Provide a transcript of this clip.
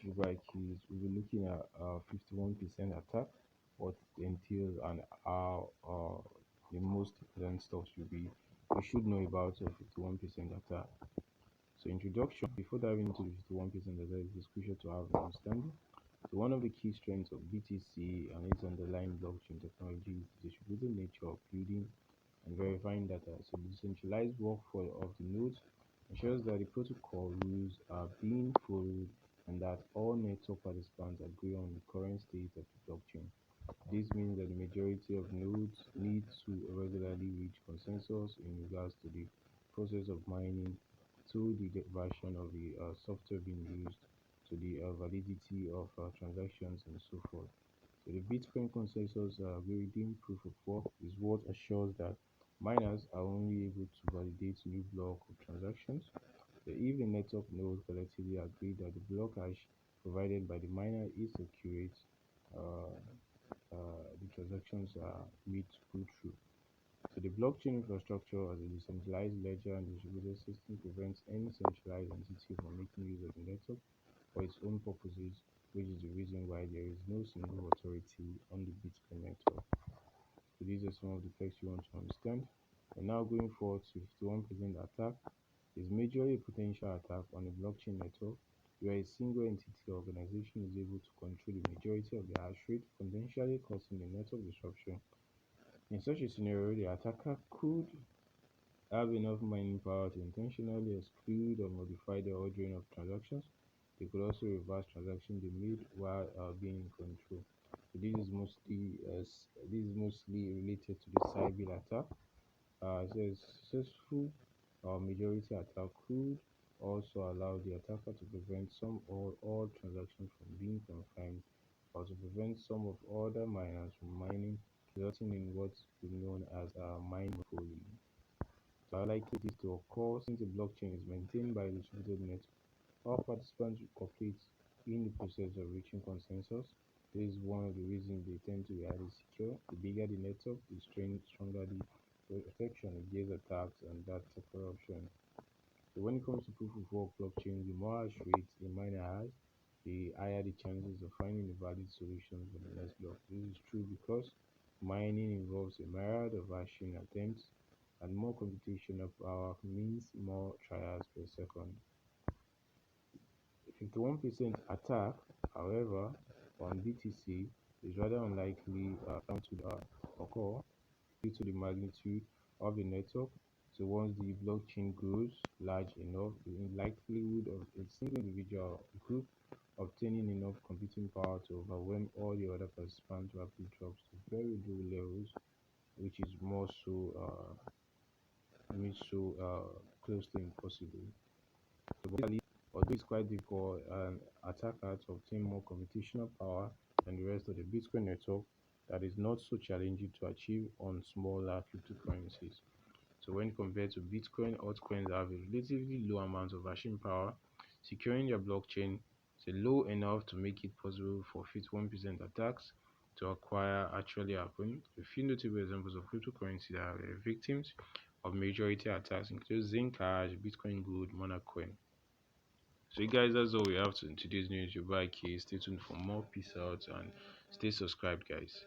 Akahilz, we'll be looking at 51% attack, what it entails, and how the most important stuff you should know about a 51% attack. So introduction, before diving into the 51% attack, it is crucial to have an understanding. So one of the key strengths of BTC and its underlying blockchain technology is the distributed nature of building and verifying data. So the decentralized workflow of the nodes ensures that the protocol rules are being followed and that all network participants agree on the current state of the blockchain. This means that the majority of nodes need to regularly reach consensus in regards to the process of mining, to the version of the software being used, to the validity of transactions, and so forth. So the Bitcoin consensus algorithm proof of work is what assures that miners are only able to validate new block of transactions. So if the network node collectively agree that the block hash provided by the miner is accurate, uh, the transactions are made to go through. So the blockchain infrastructure as a decentralized ledger and distributed system prevents any centralized entity from making use of the network for its own purposes, which is the reason why there is no single authority on the Bitcoin network. So these are some of the facts you want to understand. And now going forward to 51% attack is majorly a potential attack on a blockchain network where a single entity or organization is able to control the majority of the hash rate, potentially causing a network disruption. In such a scenario, the attacker could have enough mining power to intentionally exclude or modify the ordering of transactions. They could also reverse transactions they made while being in control. So this is mostly related to the Cyber attack. So a successful majority attack could also allow the attacker to prevent some or all transactions from being confirmed, or to prevent some of other miners from mining, resulting in what's been known as mining monopoly. So I like this to occur since the blockchain is maintained by a distributed network. All participants will cooperate in the process of reaching consensus. This is one of the reasons they tend to be highly secure. The bigger the network, the stronger the protection against attacks and data corruption. So when it comes to proof of work blockchain, the more hash rate a miner has, the higher the chances of finding a valid solution for the next block. This is true because mining involves a myriad of hashing attempts, and more computational power means more trials per second. 51% attack, however, on BTC is rather unlikely to occur due to the magnitude of the network. So once the blockchain grows large enough, the likelihood of a single individual or group obtaining enough computing power to overwhelm all the other participants rapidly drops to very low levels, which is more so close to impossible. So basically, although it's quite difficult an attacker to obtain more computational power than the rest of the Bitcoin network, that is not so challenging to achieve on smaller cryptocurrencies. So when compared to Bitcoin, altcoins have a relatively low amount of hashing power. Securing their blockchain is low enough to make it possible for 51% attacks to acquire actually happen. A few notable examples of cryptocurrencies that are victims of majority attacks include Zinc Cash, Bitcoin Gold, Monacoin. So you guys, that's all we have to in today's news. Your bye, stay tuned for more. Peace out and stay subscribed, guys.